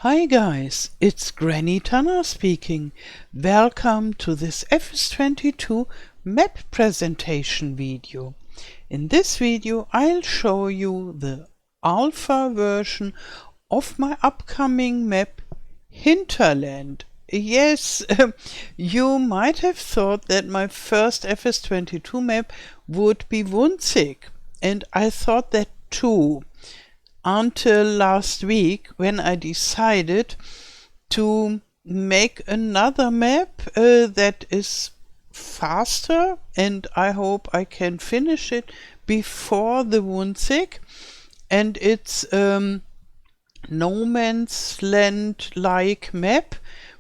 Hi guys, it's Granny Tana speaking. Welcome to this FS22 map presentation video. In this video I'll show you the alpha version of my upcoming map Hinterland. Yes, you might have thought that my first FS22 map would be Wunzig, and I thought that too. Until last week, when I decided to make another map that is faster, and I hope I can finish it before the Wunzig, and it's no man's land like map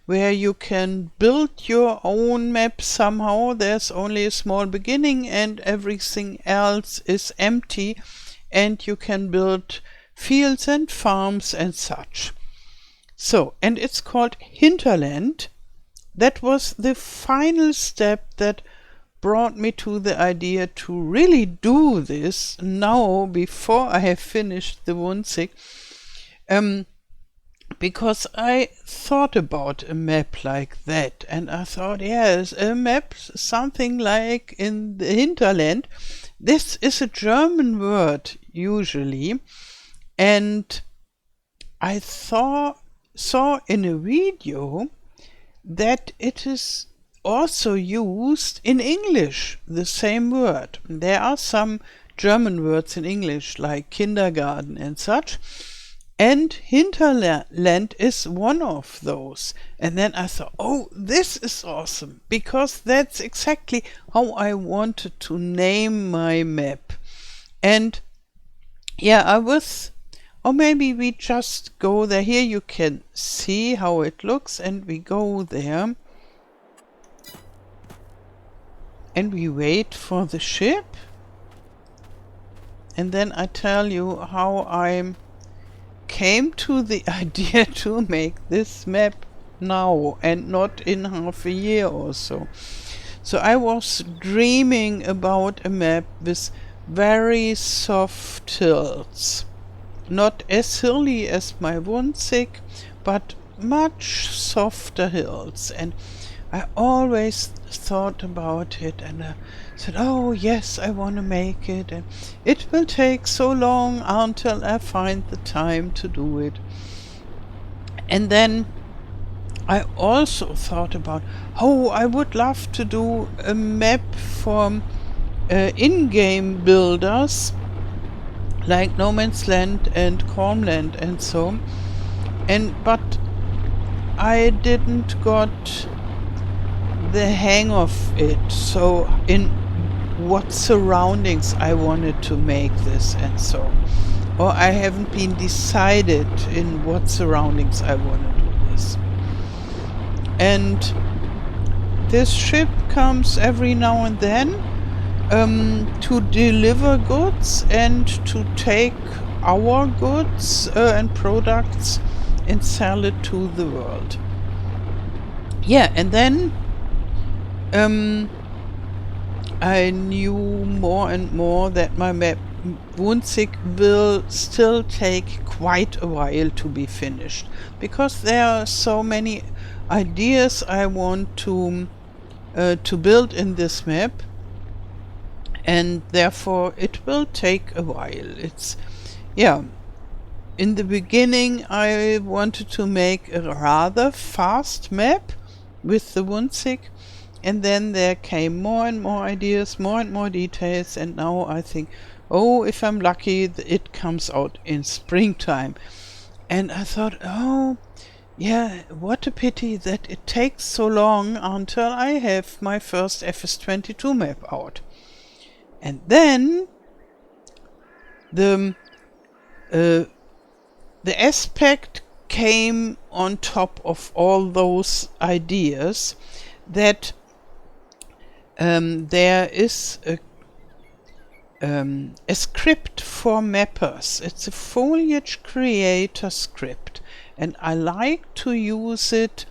where you can build your own map somehow. There's only a small beginning and everything else is empty, and you can build fields and farms and such. So, and it's called Hinterland. That was the final step that brought me to the idea to really do this now before I have finished the Wunzig, because I thought about a map like that, and I thought, yes, a map something like in the Hinterland. This is a German word usually, and I saw in a video that it is also used in English, the same word. There are some German words in English like kindergarten and such, and Hinterland is one of those. And then I thought, oh, this is awesome, because that's exactly how I wanted to name my map. And yeah, I was, or maybe we just go there. Here you can see how it looks, and we go there and we wait for the ship, and then I tell you how I came to the idea to make this map now and not in half a year or so. So I was dreaming about a map with very soft hills. Not as hilly as my Wunzig, but much softer hills. And I always thought about it, and I said, oh yes, I want to make it, and it will take so long until I find the time to do it. And then I also thought about, oh, I would love to do a map for in-game builders like No Man's Land and Cornland and so, but I didn't got the hang of it, so in what surroundings I wanted to make this and so, or I haven't been decided in what surroundings I want to do this. And this ship comes every now and then to deliver goods and to take our goods and products and sell it to the world. Yeah, and then I knew more and more that my map Wunzig will still take quite a while to be finished, because there are so many ideas I want to build in this map, and therefore it will take a while. It's, yeah, in the beginning I wanted to make a rather fast map with the Wunzig, and then there came more and more ideas, more and more details, and now I think, oh, if I'm lucky, it comes out in springtime. And I thought, oh yeah, what a pity that it takes so long until I have my first FS22 map out. And then the aspect came on top of all those ideas that there is a script for mappers. It's a foliage creator script, and I like to use it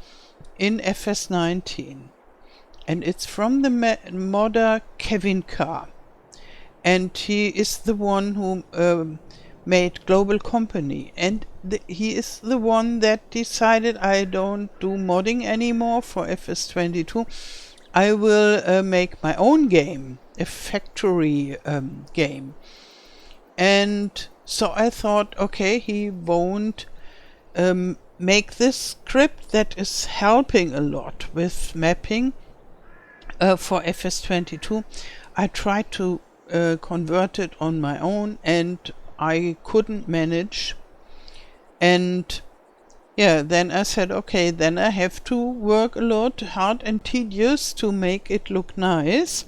in FS19. And it's from the modder Kevin Carr. And he is the one who made Global Company. And he is the one that decided I don't do modding anymore for FS22. I will make my own game, a factory game. And so I thought, okay, he won't make this script that is helping a lot with mapping for FS22. I tried to convert it on my own and I couldn't manage. And yeah, then I said, okay, then I have to work a lot, hard and tedious, to make it look nice.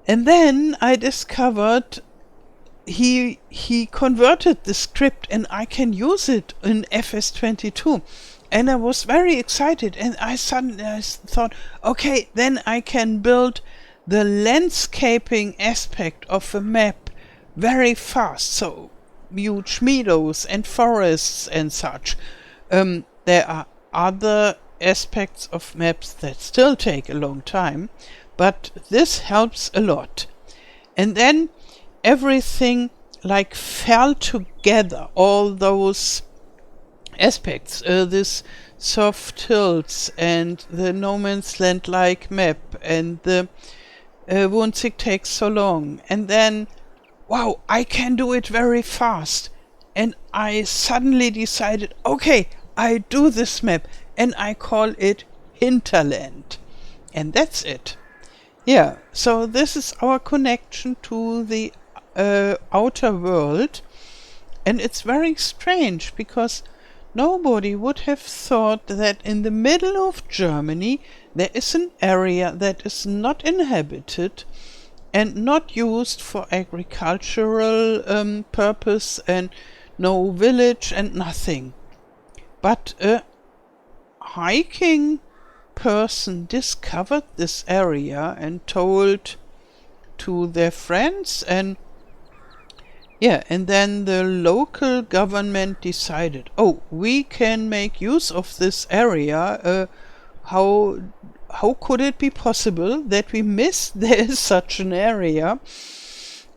And then I discovered he converted the script and I can use it in FS22. And I was very excited, and I suddenly thought, okay, then I can build the landscaping aspect of a map very fast. So huge meadows and forests and such. There are other aspects of maps that still take a long time, but this helps a lot. And then everything like fell together, all those aspects, this soft hills and the no man's land like map and the Wunzig takes so long, and then wow, I can do it very fast. And I suddenly decided, okay, I do this map and I call it Hinterland. And that's it. Yeah, so this is our connection to the outer world. And it's very strange because nobody would have thought that in the middle of Germany there is an area that is not inhabited and not used for agricultural purpose, and no village and nothing. But a hiking person discovered this area and told to their friends, and yeah, and then the local government decided, oh, we can make use of this area. How could it be possible that we missed there is such an area?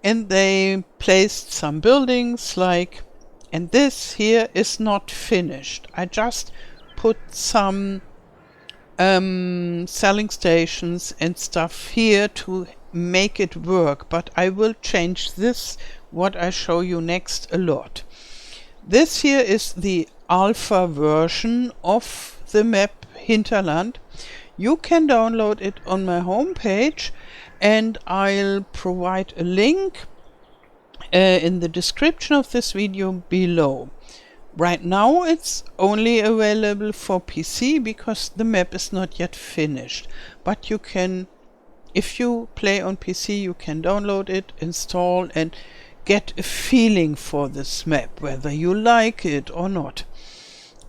And they placed some buildings like, and this here is not finished. I just put some selling stations and stuff here to make it work, but I will change this, what I show you next, a lot. This here is the alpha version of the map Hinterland. You can download it on my homepage, and I'll provide a link in the description of this video below. Right now it's only available for PC because the map is not yet finished. But you can, if you play on PC, you can download it, install, and get a feeling for this map, whether you like it or not.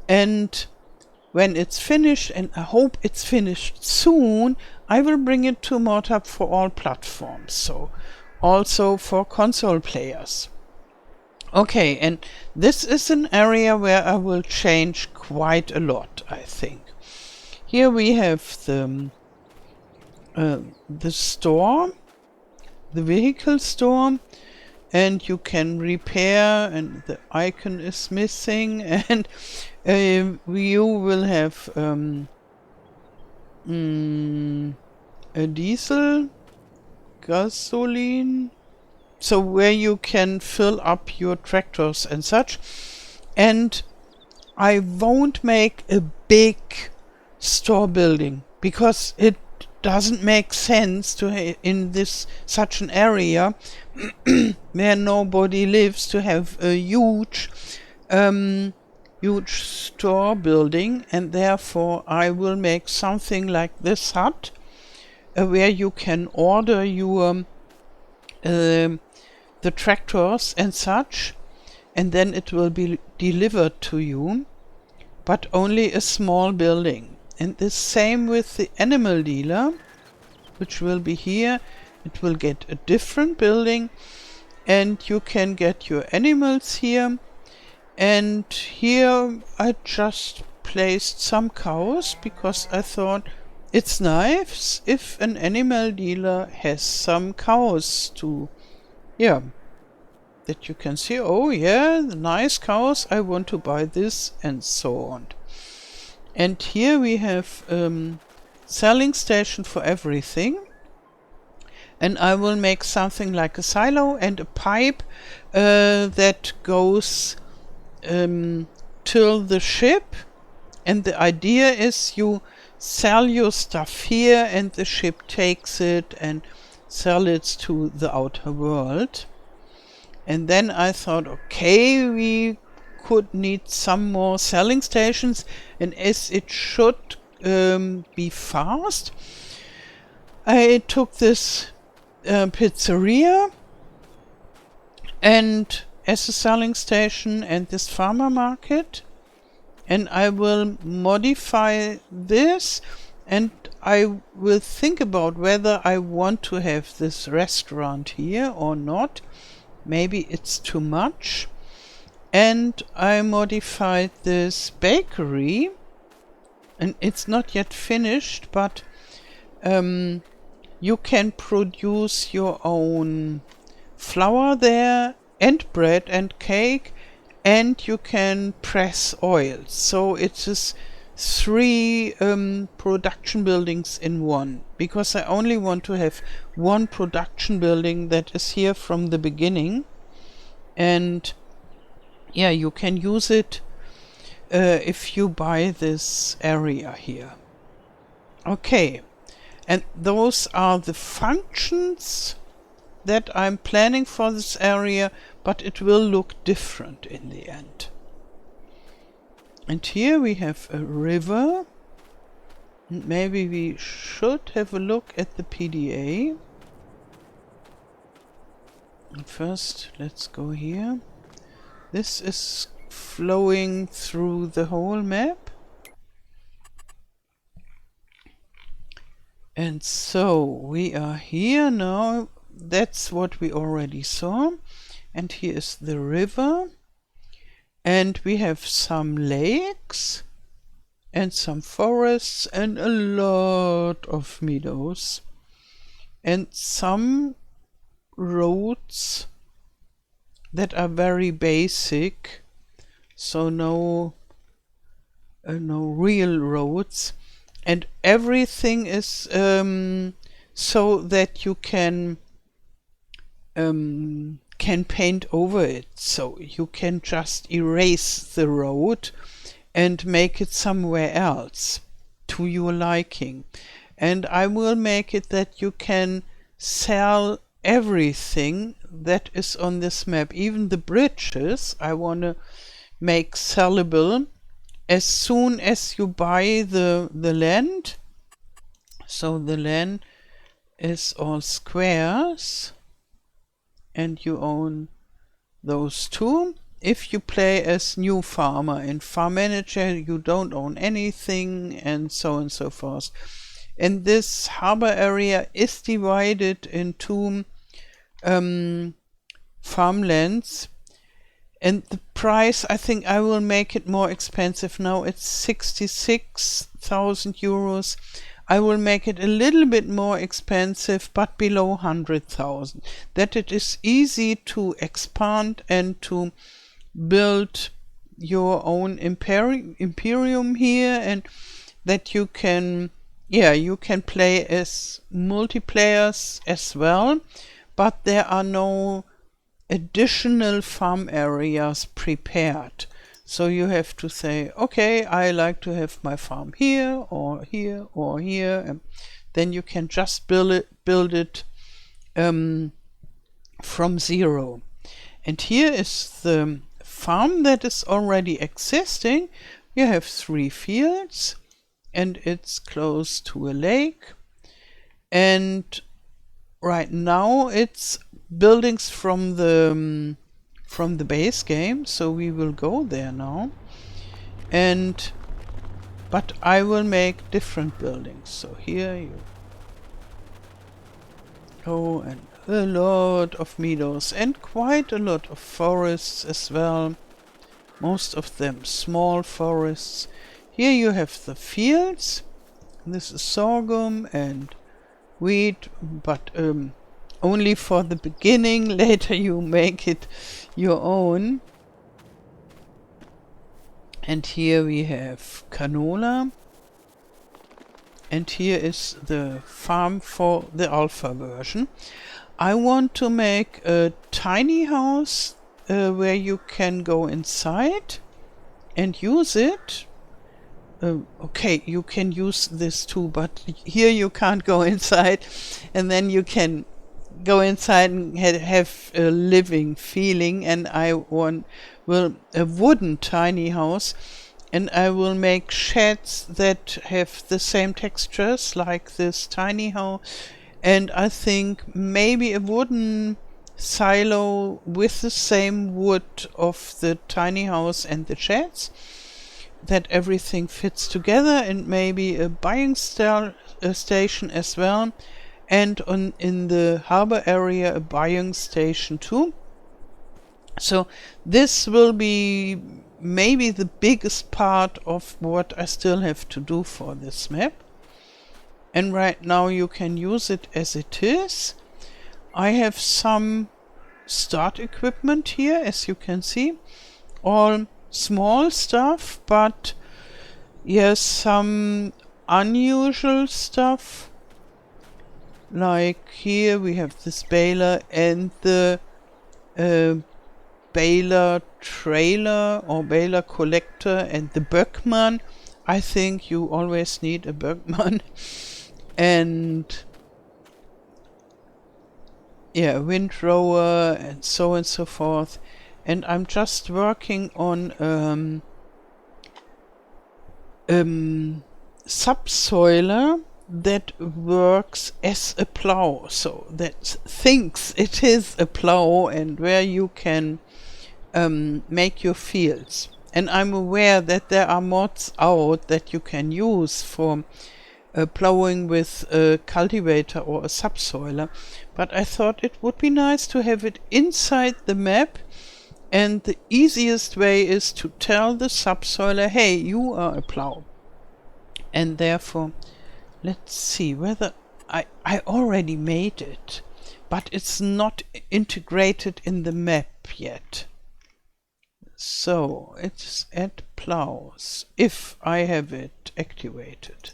And when it's finished, and I hope it's finished soon, I will bring it to ModHub for all platforms, so also for console players. Okay, and this is an area where I will change quite a lot, I think. Here we have the store, the vehicle store, and you can repair, and the icon is missing, and you will have a diesel, gasoline, so where you can fill up your tractors and such. And I won't make a big store building because it doesn't make sense to in this such an area where nobody lives to have a huge store building, and therefore I will make something like this hut where you can order your the tractors and such, and then it will be delivered to you, but only a small building. And the same with the animal dealer, which will be here. It will get a different building, and you can get your animals here. And here I just placed some cows because I thought it's nice if an animal dealer has some cows to, yeah, that you can see, oh yeah, the nice cows, I want to buy this, and so on. And here we have selling station for everything. And I will make something like a silo and a pipe that goes till the ship. And the idea is you sell your stuff here and the ship takes it and sell it to the outer world. And then I thought, okay, we could need some more selling stations, and as it should be fast, I took this pizzeria and as a selling station and this farmer market, and I will modify this, and I will think about whether I want to have this restaurant here or not. Maybe it's too much. And I modified this bakery, and it's not yet finished, but you can produce your own flour there and bread and cake, and you can press oil. So it is 3 production buildings in one, because I only want to have one production building that is here from the beginning. And yeah, you can use it if you buy this area here. Okay. And those are the functions that I'm planning for this area, but it will look different in the end. And here we have a river. Maybe we should have a look at the PDA. And first, let's go here. This is flowing through the whole map. And so we are here now. That's what we already saw. And here is the river. And we have some lakes and some forests and a lot of meadows. And some roads that are very basic. So no real roads. And everything is so that you can paint over it. So you can just erase the road and make it somewhere else to your liking. And I will make it that you can sell everything that is on this map. Even the bridges I want to make sellable as soon as you buy the land. So the land is all squares and you own those 2. If you play as new farmer, in farm manager you don't own anything, and so on and so forth. And this harbor area is divided into farmlands. And the price, I think I will make it more expensive. Now it's 66,000 euros. I will make it a little bit more expensive, but below 100,000. That it is easy to expand and to build your own imperium here, and that you can, you can play as multiplayers as well, but there are no additional farm areas prepared. So you have to say, okay, I like to have my farm here or here or here, and then you can just build it from zero. And here is the farm that is already existing. You have 3 fields and it's close to a lake, and right now it's buildings from the base game, so we will go there now. But I will make different buildings. So here you go, and a lot of meadows and quite a lot of forests as well. Most of them small forests. Here you have the fields. This is sorghum and wheat, but only for the beginning. Later you make it your own. And here we have canola. And here is the farm for the alpha version. I want to make a tiny house where you can go inside and use it. Okay, you can use this too, but here you can't go inside, and then you can go inside and have a living feeling. And I want a wooden tiny house, and I will make sheds that have the same textures like this tiny house. And I think maybe a wooden silo with the same wood of the tiny house and the sheds, that everything fits together, and maybe a buying station as well, and in the harbor area a buying station too. So this will be maybe the biggest part of what I still have to do for this map. And right now you can use it as it is. I have some start equipment here, as you can see, all small stuff, but yes, some unusual stuff. Like here we have this baler and the baler trailer or baler collector and the Böckmann. I think you always need a Böckmann. And yeah, windrower and so forth. And I'm just working on subsoiler that works as a plow, so that thinks it is a plow, and where you can make your fields. And I'm aware that there are mods out that you can use for plowing with a cultivator or a subsoiler, but I thought it would be nice to have it inside the map. And the easiest way is to tell the subsoiler, hey, you are a plow. And therefore, let's see whether I already made it, but it's not integrated in the map yet. So it's at plows, if I have it activated.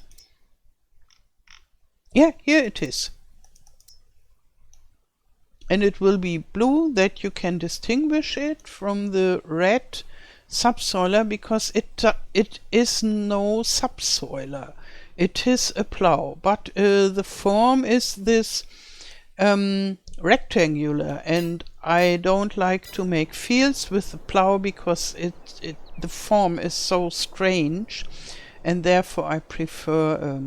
Yeah, here it is. And it will be blue, that you can distinguish it from the red subsoiler, because it is no subsoiler. It is a plow, but the form is this rectangular, and I don't like to make fields with the plow because the form is so strange, and therefore I prefer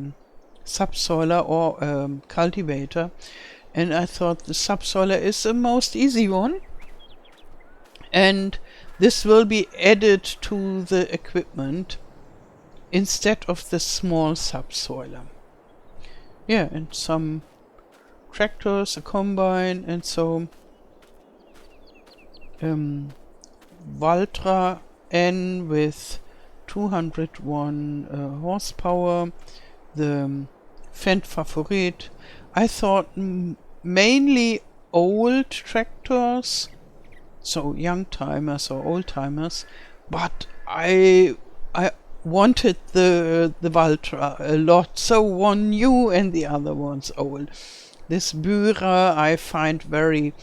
subsoiler or cultivator. And I thought the subsoiler is the most easy one, and this will be added to the equipment instead of the small subsoiler. Yeah, and some tractors, a combine, and so Valtra N with 201 horsepower, the Fendt Favorit. I thought mainly old tractors, so young timers or old timers, but I wanted the Valtra a lot, so one new and the other one's old. This Bührer I find very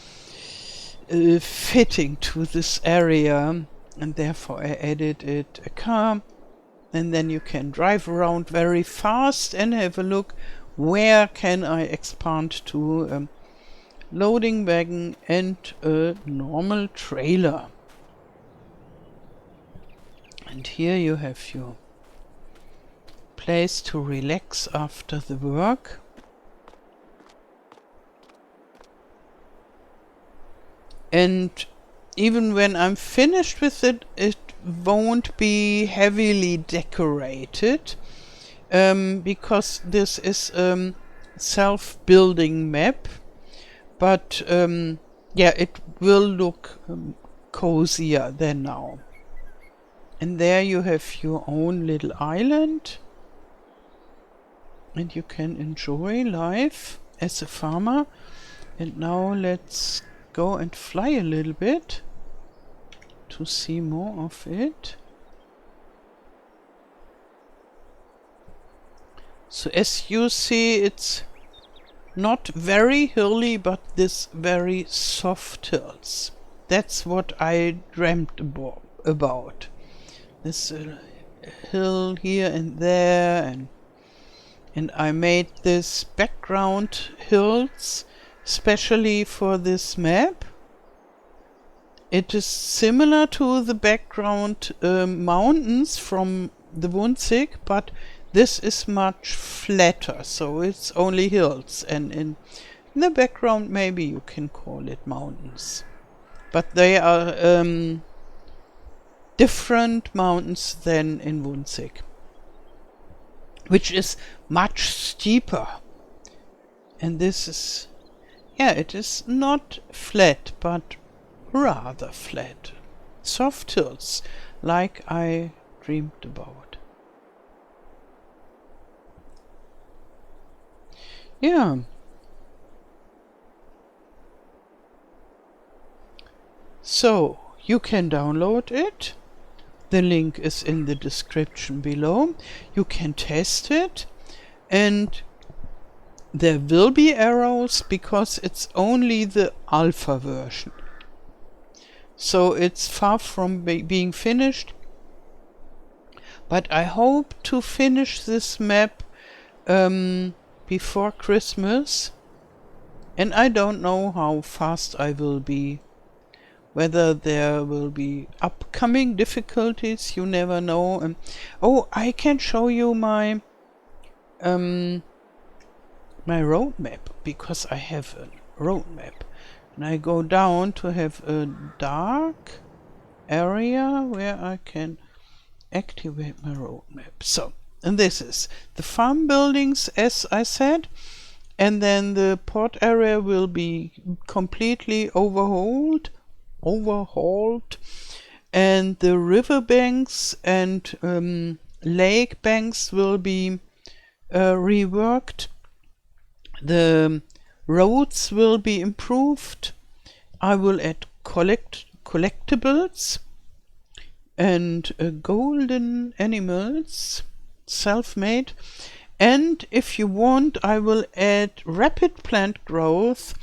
fitting to this area, and therefore I added it a car, and then you can drive around very fast and have a look where can I expand to loading wagon and a normal trailer. And here you have your place to relax after the work. And even when I'm finished with it, it won't be heavily decorated, because this is self-building map, but yeah, it will look cozier than now. And there you have your own little island, and you can enjoy life as a farmer. And now let's go and fly a little bit to see more of it. So as you see, it's not very hilly, but this very soft hills. That's what I dreamt about. This hill here and there, and I made this background hills especially for this map. It is similar to the background mountains from the Wunzig, but this is much flatter, so it's only hills, and in the background maybe you can call it mountains. But they are different mountains than in Wunzig, which is much steeper. And this is, yeah, it is not flat, but rather flat. Soft hills, like I dreamed about. Yeah. So, you can download it. The link is in the description below. You can test it, and there will be errors because it's only the alpha version. So it's far from being finished. But I hope to finish this map before Christmas. And I don't know how fast I will be. Whether there will be upcoming difficulties, you never know. Oh, I can show you my my roadmap, because I have a roadmap. And I go down to have a dark area where I can activate my roadmap. So, and this is the farm buildings, as I said. And then the port area will be completely overhauled, and the river banks and lake banks will be reworked. The roads will be improved. I will add collectibles and golden animals, self-made. And if you want, I will add rapid plant growth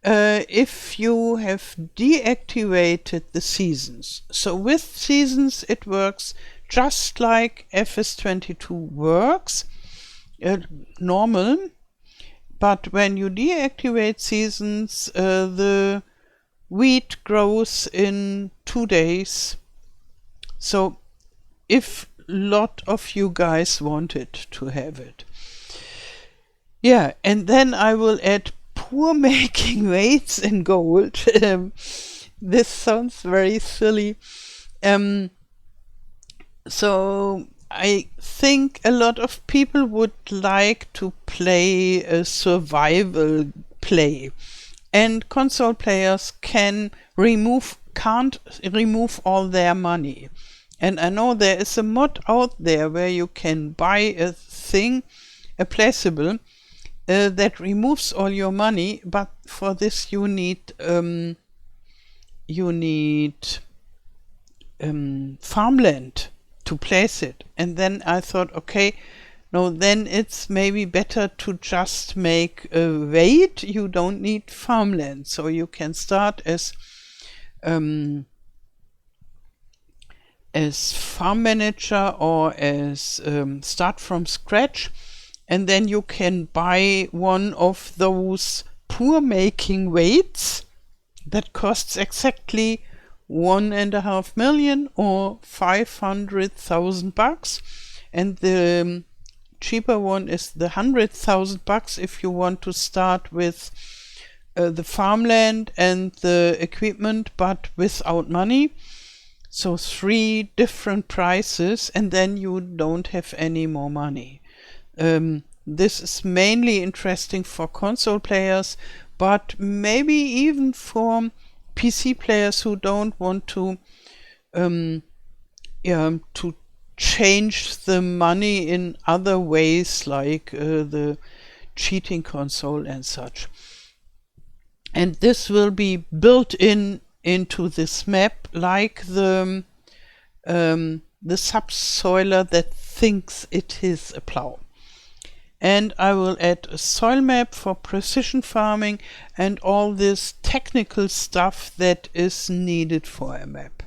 if you have deactivated the seasons. So with seasons it works just like FS22 works, normal. But when you deactivate seasons, the wheat grows in 2 days. So if lot of you guys wanted to have it. Yeah, and then I will add poor making weights in gold. This sounds very silly. So I think a lot of people would like to play a survival play, and console players can't remove all their money. And I know there is a mod out there where you can buy a thing, a placeable, that removes all your money, but for this you need farmland to place it. And then I thought, okay, no, then it's maybe better to just make a weight. You don't need farmland, so you can start as farm manager or as start from scratch, and then you can buy one of those poor making weights that costs exactly 1.5 million or 500,000 bucks, and the cheaper one is the 100,000 bucks if you want to start with the farmland and the equipment but without money. So 3 different prices, and then you don't have any more money. This is mainly interesting for console players, but maybe even for PC players who don't want to change the money in other ways, like the cheating console and such. and this will be built into this map, like the subsoiler that thinks it is a plow. And I will add a soil map for precision farming and all this technical stuff that is needed for a map.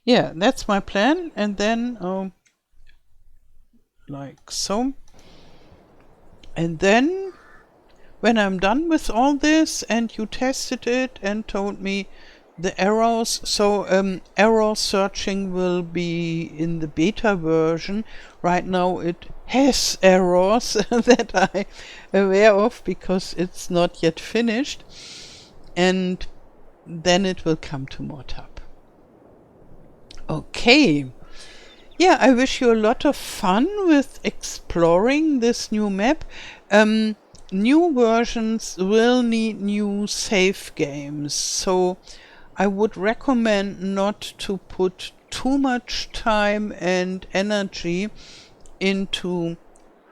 Yeah, that's my plan. And then like so. And then when I'm done with all this and you tested it and told me the errors, so error searching will be in the beta version. Right now it has errors that I'm aware of because it's not yet finished, and then it will come to ModHub. Okay. Yeah, I wish you a lot of fun with exploring this new map. New versions will need new save games, so I would recommend not to put too much time and energy into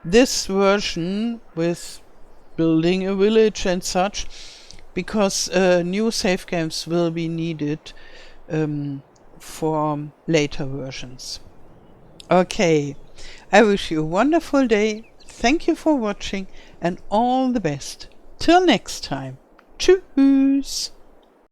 this version with building a village and such, because new save games will be needed for later versions. Okay, I wish you a wonderful day. Thank you for watching and all the best. Till next time. Tschüss.